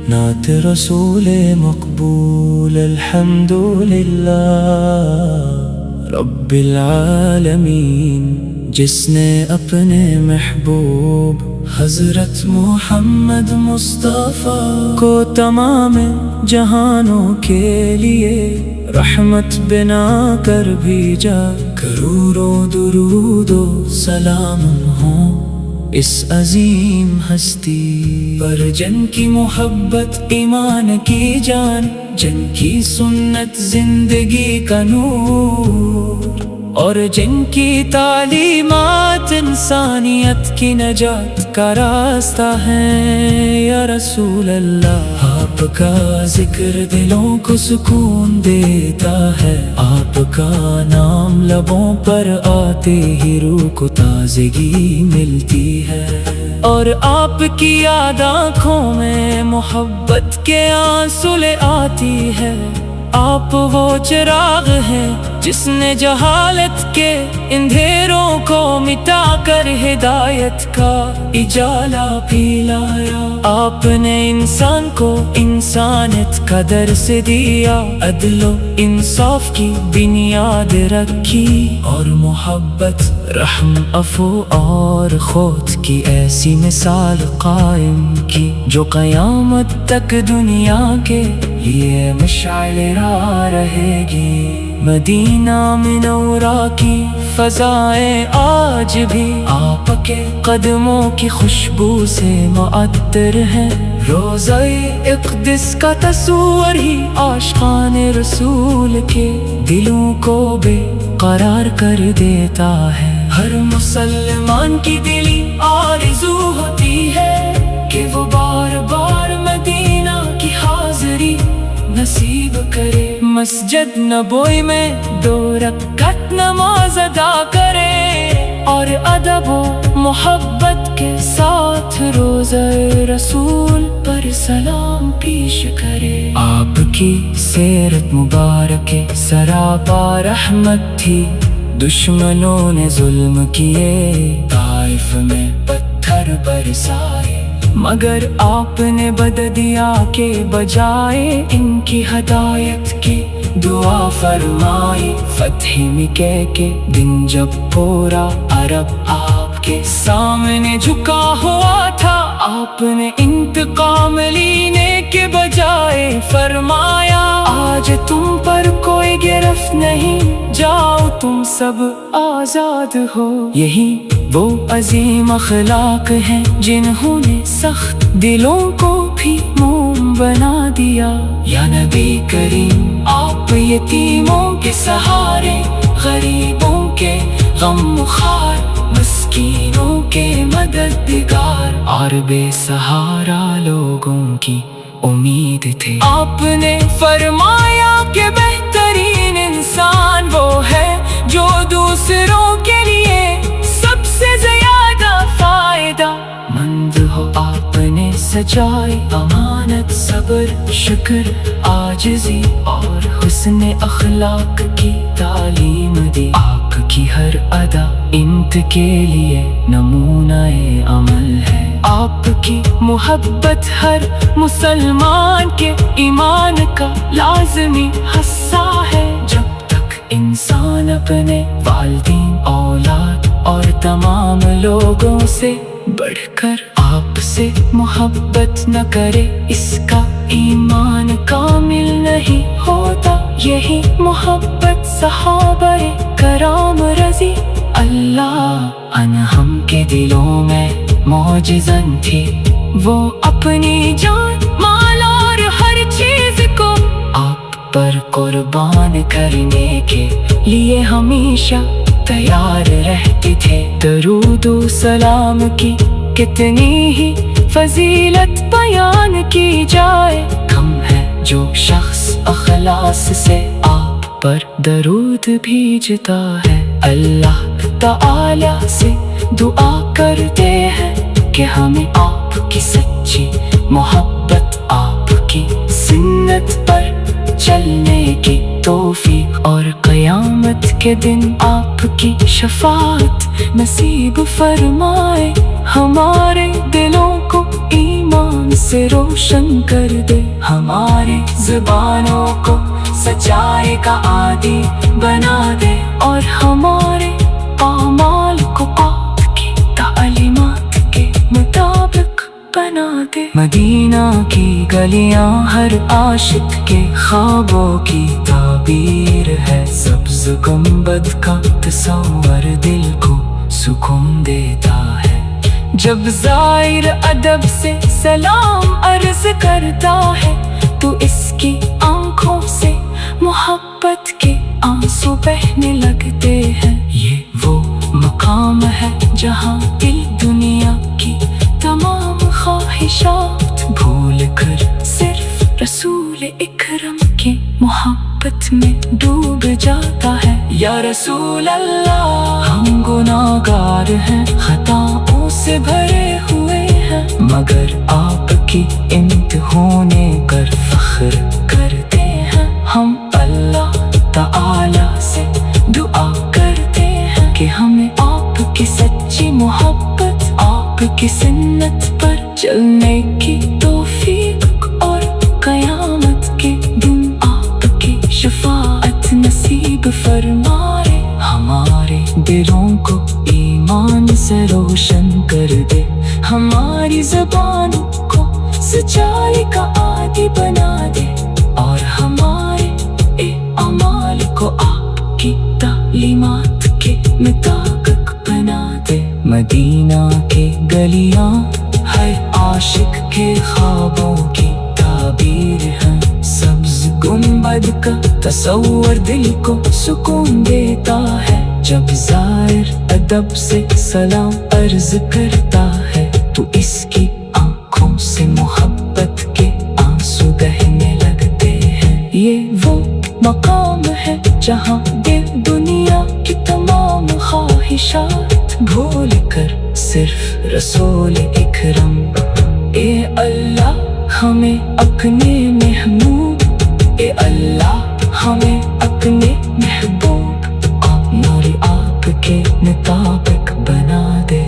نعت رسول مقبول الحمد للہ رب العالمین، جس نے اپنے محبوب حضرت محمد مصطفیٰ کو تمام جہانوں کے لیے رحمت بنا کر بھیجا۔ کروڑوں درود و سلام ہوں اس عظیم ہستی پر، جن کی محبت ایمان کی جان، جن کی سنت زندگی کا نور، اور جن کی تعلیمات انسانیت کی نجات کا راستہ ہے۔ یا رسول اللہ، آپ کا ذکر دلوں کو سکون دیتا ہے، آپ کا نام لبوں پر آتے ہی روح کو تازگی ملتی ہے، اور آپ کی یاد آنکھوں میں محبت کے آنسو لے آتی ہے۔ آپ وہ چراغ ہیں جس نے جہالت کے اندھیروں کو مٹا کر ہدایت کا اجالا پھیلایا۔ آپ نے انسان کو انسانیت کا درس دیا، عدل و انصاف کی بنیاد رکھی، اور محبت، رحم، عفو اور خود کی ایسی مثال قائم کی جو قیامت تک دنیا کے لیے مشعل راہ رہے گی۔ مدینہ منورہ کی فضائیں آج بھی آپ کے قدموں کی خوشبو سے معطر ہیں۔ روضہ اقدس کا تصور ہی عاشقان رسول کے دلوں کو بے قرار کر دیتا ہے۔ ہر مسلمان کی دلی آرزو ہوتی ہے کہ وہ بار بار مدینہ کی حاضری نصیب کرے، مسجد نبوی میں 2 رکعت نماز ادا کرے، اور ادب و محبت کے ساتھ روضہ رسول پر سلام پیش کرے۔ آپ کی سیرت مبارک سراپا رحمت تھی، دشمنوں نے ظلم کیے، طائف میں پتھر برسائے، مگر آپ نے بد دیا کے بجائے ان کی ہدایت کی دعا فرمائی۔ فتح مکہ کے دن جب پورا عرب آپ کے سامنے جھکا ہوا تھا، آپ نے انتقام لینے کے بجائے فرمایا، آج تم پر کوئی گرفت نہیں، جاؤ تم سب آزاد ہو۔ یہی وہ عظیم اخلاق ہیں جنہوں نے سخت دلوں کو بھی موم بنا دیا۔ یا نبی کریم، آپ یتیموں کے سہارے، غریبوں کے غم خوار، مسکینوں کے مددگار، اور بے سہارا لوگوں کی امید تھے۔ آپ نے فرمایا کہ بہترین انسان وہ ہے جو دوسروں کے لیے سب سے زیادہ فائدہ مند ہو۔ آپ نے سجائی امانت، صبر، شکر، عاجزی اور حسن اخلاق کی تعلیم دی۔ آپ کی ہر ادا انت کے لیے نمونہ عمل ہے۔ آپ کی محبت ہر مسلمان کے ایمان کا لازمی حصہ ہے۔ جب تک انسان اپنے والدین، اولاد اور تمام لوگوں سے بڑھ کر آپ سے محبت نہ کرے، اس کا ایمان کامل نہیں ہوتا۔ یہی محبت صحابہ کرام رضی اللہ عنہم کے دلوں میں معجزن تھی۔ وہ اپنی جان، مال اور ہر چیز کو آپ پر قربان کرنے کے لیے ہمیشہ تیار رہتے تھے۔ درود و سلام کی کتنی ہی فضیلت بیان کی جائے، کم ہے جو شخص اخلاص سے آپ پر درود بھیجتا ہے۔ اللہ تعالی سے دعا کرتے ہیں کہ ہمیں آپ کی سچی محبت، آپ کی سنت پر چلنے کی توفیق، اور قیامت کے دن آپ کی شفاعت نصیب فرمائے۔ ہمارے دلوں کو سے روشن کر دے، ہماری زبانوں کو سچائی کا عادی بنا دے، اور ہمارے اعمال کو آپ کی تعلیمات کے مطابق بنا دے۔ مدینہ کی گلیاں ہر عاشق کے خوابوں کی تعبیر ہے، سبز گنبد کا تصور دل کو سکون دیتا ہے۔ جب زائر ادب سے سلام عرض کرتا ہے تو اس کی آنکھوں سے محبت کے آنسو بہنے لگتے ہیں۔ یہ وہ مقام ہے جہاں دل دنیا کی تمام خواہشات بھول کر صرف رسول اکرم کی محبت میں ڈوب جاتا ہے۔ یا رسول اللہ، ہم گناہگار ہیں، خطاؤں سے بھرے ہوئے ہیں، مگر آپ کی انتہاؤں پر فخر کرتے ہیں۔ ہم اللہ تعالی سے دعا کرتے ہیں کہ ہمیں آپ کی سچی محبت، آپ کی سنت پر چلنے کی توفیق، اور قیامت کے دن آپ کی شفاعت نصیب فرمائے۔ ہمارے دلوں کو ایمان سے روشن کر دے، ہماری زبانوں کو سچائی کا عادی بنا دے، اور ہمارے اعمال کو آپ کی تعلیمات کے مطابق بنا دے۔ مدینہ کے گلیاں ہر عاشق کے خوابوں کی تعبیر ہیں، سبز گنبد کا تصور دل کو سکون دیتا ہے۔ جب زائر ادب سے سلام عرض کرتا ہے تو اس کی آنکھوں سے محبت کے آنسو بہنے لگتے ہیں۔ یہ وہ مقام ہے جہاں دل دنیا کی تمام خواہشات بھول کر صرف رسول اکرم، اے اللہ ہمیں اپنے محبوب، اے اللہ ہمیں اپنے محبوب آپ کے مطابق بنا دے۔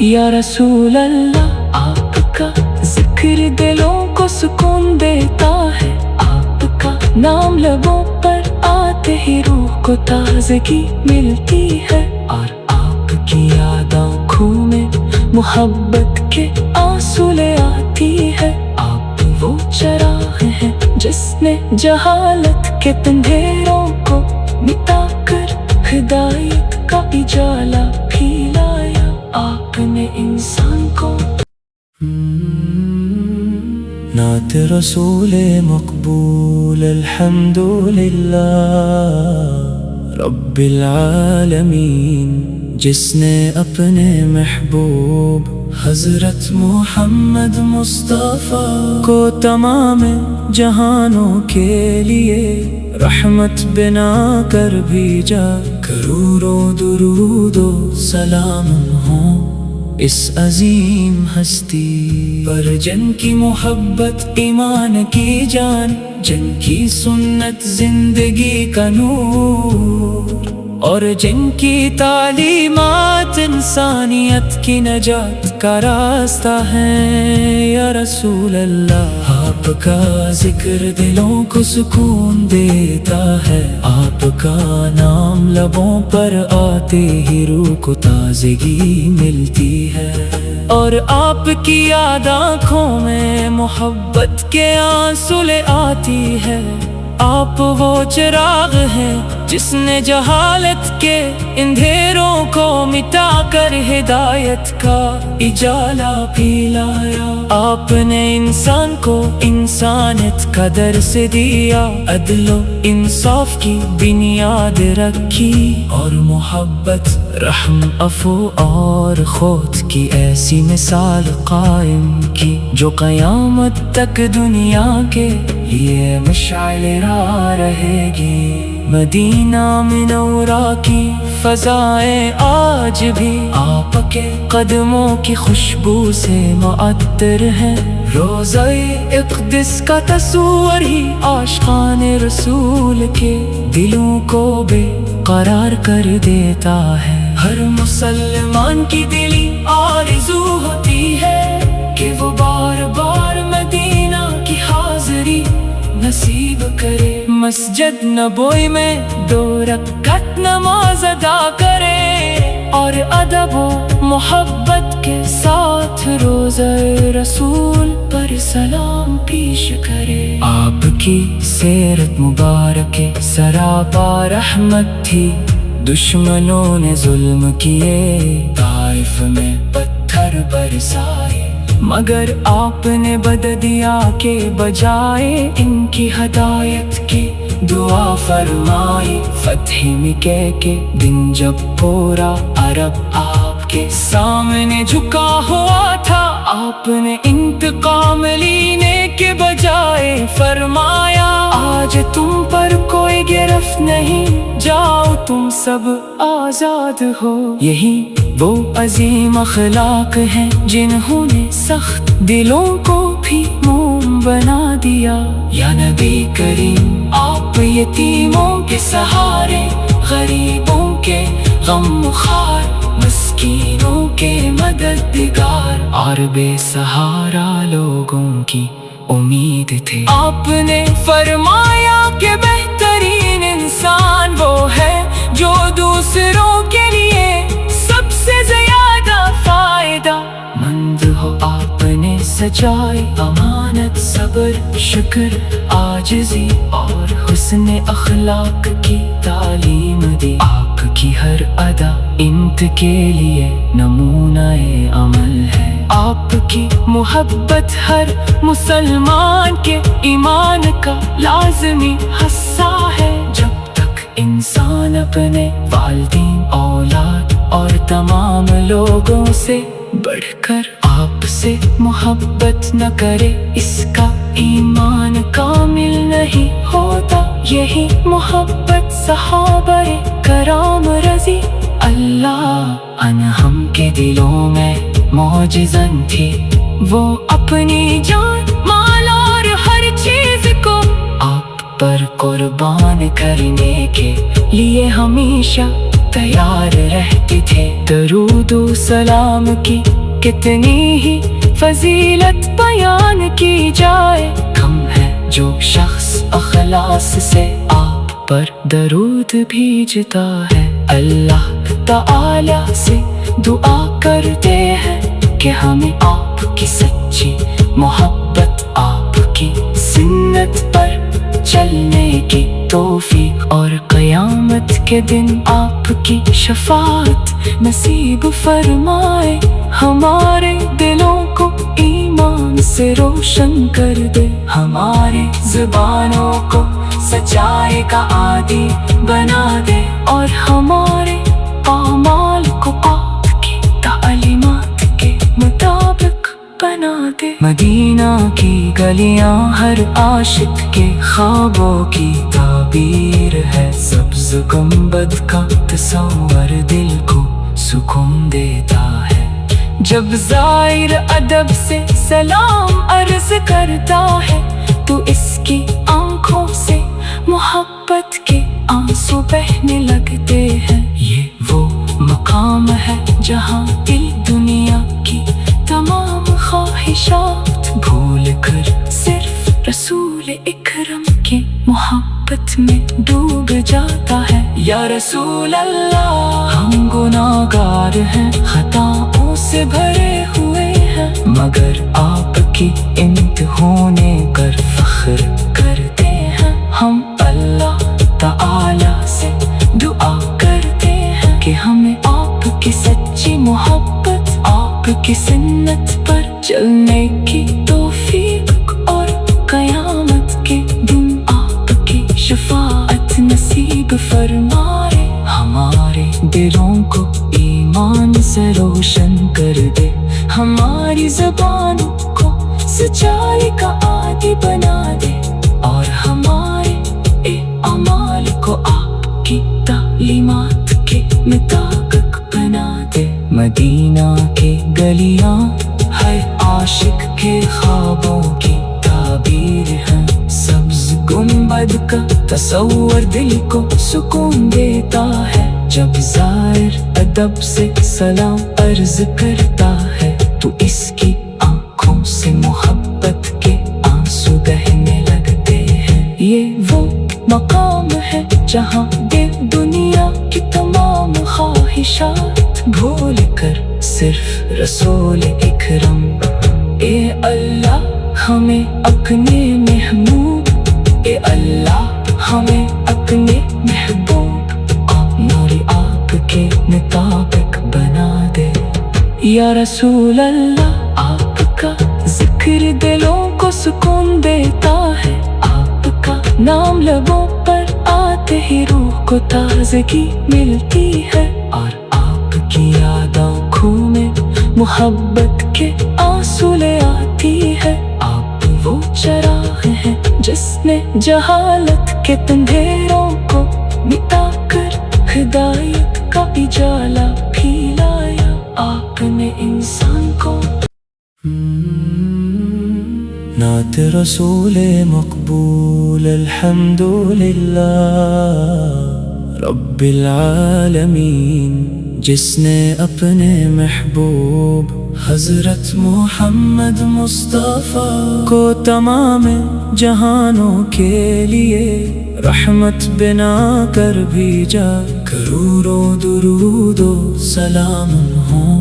یا رسول اللہ، آپ کا ذکر دلوں کو سکون دیتا ہے، آپ کا نام لبوں پر آتے ہی روح کو تازگی ملتی ہے، اور آپ کی یاد آنکھوں میں محبت کے آنسو لے آتی ہے۔ آپ وہ چراغ ہیں جس نے جہالت کے اندھیروں کو مٹا کر ہدایت کا اجالا پھیلایا۔ آپ نے انسان کو نعت رسول مقبول، الحمدللہ رب العالمین، جس نے اپنے محبوب حضرت محمد مصطفیٰ کو تمام جہانوں کے لیے رحمت بنا کر بھیجا۔ کروڑوں درود و سلام ہوں اس عظیم ہستی پر، جن کی محبت ایمان کی جان، جن کی سنت زندگی کا نور، اور جن کی تعلیمات انسانیت کی نجات کا راستہ ہے۔ یا رسول اللہ، آپ کا ذکر دلوں کو سکون دیتا ہے، آپ کا نام لبوں پر آتے ہی روح کو تازگی ملتی ہے، اور آپ کی یاد آنکھوں میں محبت کے آنسو لے آتی ہے۔ آپ وہ چراغ ہیں جس نے جہالت کے اندھیروں کو مٹا کر ہدایت کا اجالا پھیلایا۔ آپ نے انسان کو انسانیت کا درس دیا، عدل و انصاف کی بنیاد رکھی، اور محبت، رحم، عفو اور خود کی ایسی مثال قائم کی جو قیامت تک دنیا کے لیے مشعل راہ رہے گی۔ مدینہ منورہ کی فضائیں آج بھی آپ کے قدموں کی خوشبو سے معطر ہیں۔ روضہ اقدس کا تصور ہی عاشقان رسول کے دلوں کو بے قرار کر دیتا ہے۔ ہر مسلمان کی دلی آرزو ہوتی ہے کہ وہ بار بار مسجد نبوی میں 2 رکعت نماز ادا کرے اور ادب و محبت کے ساتھ روزہ رسول پر سلام پیش کرے۔ آپ کی سیرت مبارک سراپا رحمت تھی، دشمنوں نے ظلم کیے، طائف میں پتھر برسائے، مگر آپ نے بددیا کے بجائے ان کی ہدایت کی دعا فرمائی۔ فتح مکہ کے دن جب پورا عرب آپ کے سامنے جھکا ہوا تھا، آپ نے انتقام لینے کے بجائے فرمایا، آج تم پر کوئی گرفت نہیں، جاؤ تم سب آزاد ہو۔ یہی وہ عظیم اخلاق ہیں جنہوں نے سخت دلوں کو بھی موم بنا دیا۔ یا نبی کریم، آپ یتیموں کے سہارے، غریبوں کے غم خوار، مسکینوں کے مددگار اور بے سہارا لوگوں کی امید تھے۔ آپ نے فرمایا کہ بہترین انسان وہ ہے جو دوسروں کے لیے سب سے زیادہ فائدہ مند ہو۔ آپ نے سچائی، امانت، صبر، شکر، عاجزی اور حسن اخلاق کی تعلیم دی۔ آپ کی ہر ادا انت کے لیے نمونہ عمل ہے۔ آپ کی محبت ہر مسلمان کے ایمان کا لازمی حصہ ہے۔ جب تک انسان اپنے والدین، اولاد اور تمام لوگوں سے بڑھ کر آپ سے محبت نہ کرے، اس کا ایمان کامل نہیں ہوتا۔ یہی محبت صحابہ کرام رضی اللہ عنہم کے دلوں میں معجزن تھی۔ وہ اپنی جان، مال اور ہر چیز کو آپ پر قربان کرنے کے لیے ہمیشہ تیار رہتے تھے۔ درود و سلام کی کتنی ہی فضیلت بیان کی جائے، کم ہے جو شخص اخلاص سے آپ پر درود بھیجتا ہے۔ اللہ تعالی سے دعا کرتے ہیں کہ ہمیں آپ کی سچی محبت، آپ کی سنت پر چلنے کی توفیق اور قیامت کے دن آپ کی شفاعت نصیب فرمائے۔ ہمارے دلوں کو ایمان سے روشن کر دے، ہماری زبانوں کو سچائی کا عادی بنا دے، اور ہمارے اعمال کو آپ کی تعلیمات کے مطابق بنا دے۔ مدینہ کی گلیاں ہر عاشق کے خوابوں کی تعبیر ہے، سبز گنبد کا تصور دل کو سکون دیتا ہے۔ جب زائر ادب سے سلام عرض کرتا ہے تو اس کی آنکھوں سے محبت کے آنسو بہنے لگتے ہیں۔ یہ وہ مقام ہے جہاں دل دنیا کی تمام خواہشات بھول کر صرف رسول اکرم کی محبت میں ڈوب جاتا ہے۔ یا رسول اللہ، ہم گناہگار ہیں، خطاؤں سے بھرے ہوئے ہیں، مگر آپ کی امت ہونے پر فخر کرتے ہیں۔ ہم اللہ تعالی سے دعا کرتے ہیں کہ ہمیں آپ کی سچی محبت، آپ کی سنت پر چلنے کی توفیق اور قیامت کے دن آپ کی شفاعت نصیب فرمائے۔ ہمارے دلوں کو ایمان سے روشن کر دے، ہماری زبانوں کو سچائی کا عادی بنا دے، اور ہمارے اعمال کو آپ کی تعلیمات کے مطابق بنا دے۔ مدینہ کی گلیاں ہر عاشق کے خوابوں کی تعبیر ہے، سبز گنبد کا تصور دل کو سکون دیتا ہے۔ جب زائر ادب سے سلام عرض کرتا ہے تو اس کی آنکھوں سے محبت کے آنسو بہنے لگتے ہیں۔ یہ وہ مقام ہے جہاں دے دنیا کی تمام خواہشات بھول کر صرف رسول اکرم۔ اے اللہ ہمیں اپنے محبوب، اے اللہ ہمیں اپنے محبوب نور آپ کے مطابق بنا دے۔ یا رسول اللہ آپ کا ذکر دلوں کو سکون دیتا ہے، آپ کا نام لبوں پر آتے ہی روح کو تازگی ملتی ہے، اور آپ کی یاد آنکھوں میں محبت کے آنسو لے آتی ہے۔ آپ وہ چراغ ہیں جس نے جہالت کے اندھیروں کو مٹا کر ہدایت کا اجالا پھیلایا۔ آپ نے انسان کو نعت رسول مقبول، الحمدللہ رب العالمین، جس نے اپنے محبوب حضرت محمد مصطفیٰ کو تمام جہانوں کے لیے رحمت بنا کر بھیجا۔ کروڑوں درود و سلام ہوں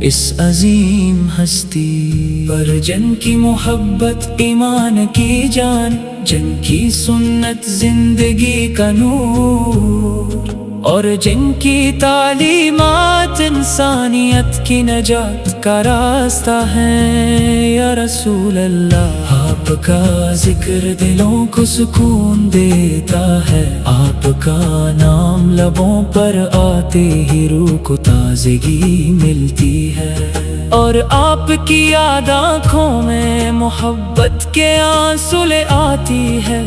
اس عظیم ہستی پر، جن کی محبت ایمان کی جان، جن کی سنت زندگی کا نور، اور جن کی تعلیمات انسانیت کی نجات کا راستہ ہے۔ یا رسول اللہ آپ کا ذکر دلوں کو سکون دیتا ہے، آپ کا نام لبوں پر آتے ہی روح کو تازگی ملتی ہے، اور آپ کی یاد آنکھوں میں محبت کے آنسو لے آتی ہے۔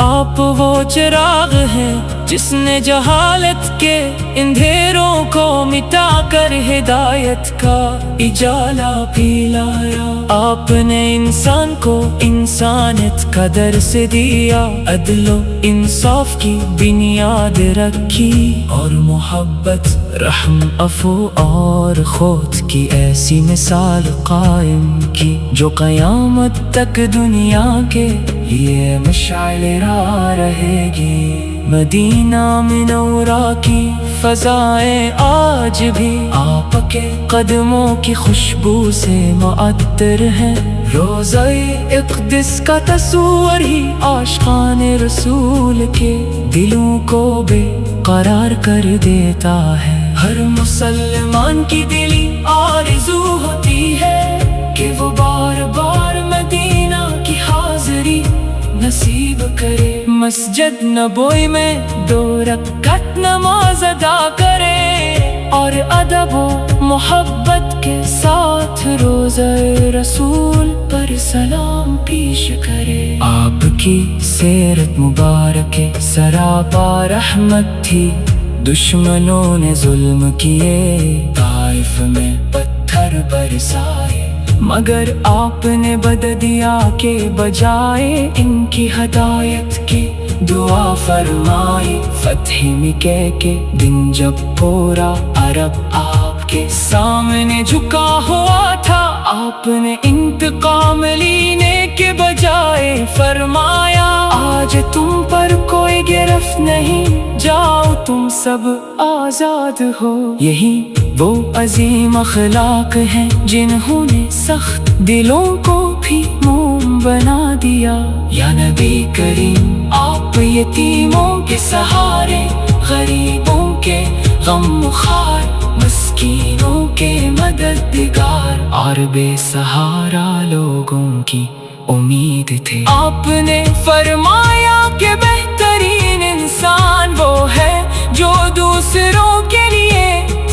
آپ وہ چراغ ہیں جس نے جہالت کے اندھیروں کو مٹا کر ہدایت کا اجالا پھیلایا۔ آپ نے انسان کو انسانیت کا درس دیا، عدل و انصاف کی بنیاد رکھی، اور محبت، رحم، عفو اور خود کی ایسی مثال قائم کی جو قیامت تک دنیا کے لیے مشعل راہ رہے گی۔ مدینہ منورہ کی فضائیں آج بھی آپ کے قدموں کی خوشبو سے معطر ہیں، روضہ اقدس کا تصور ہی عاشقان رسول کے دلوں کو بے قرار کر دیتا ہے۔ ہر مسلمان کی دلی آرزو ہوتی ہے کہ وہ بار بار مدینہ کی حاضری نصیب کرے، مسجد نبوی میں 2 رکعت نماز ادا کرے، اور ادب و محبت کے ساتھ روضہ رسول پر سلام پیش کرے۔ آپ کی سیرت مبارک سراپا رحمت تھی، دشمنوں نے ظلم کیے، طائف میں پتھر برسائے، مگر آپ نے بددیا کے بجائے ان کی ہدایت کی دعا فرمائی۔ فتح مکہ کے دن جب پورا عرب آپ کے سامنے جھکا ہوا تھا، آپ نے انتقام لینے کے بجائے فرمایا، آج تم پر کوئی گرفت نہیں، جاؤ تم سب آزاد ہو۔ یہی وہ عظیم اخلاق ہیں جنہوں نے سخت دلوں کو بھی موم بنا دیا۔ یا نبی کریم آپ یتیموں کے سہارے، غریبوں کے غم خوار، مسکینوں کے مددگار، اور بے سہارا لوگوں کی امید تھے۔ آپ نے فرمایا کہ بہترین انسان وہ ہے جو دوسروں کے لیے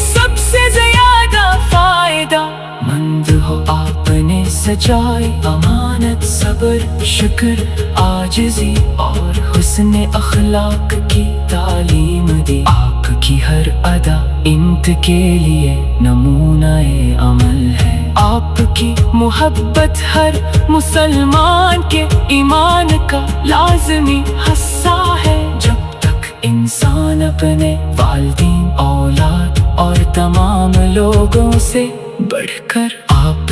سب سے زیادہ فائدہ مند ہو۔ آپ نے سچائی، امانت، صبر، شکر، عاجزی اور حسن اخلاق کی تعلیم دی۔ آپ کی ہر ادا انت کے لیے نمونہ عمل ہے۔ آپ کی محبت ہر مسلمان کے ایمان کا لازمی حصہ ہے۔ جب تک انسان اپنے والدین، اولاد اور تمام لوگوں سے بڑھ کر آپ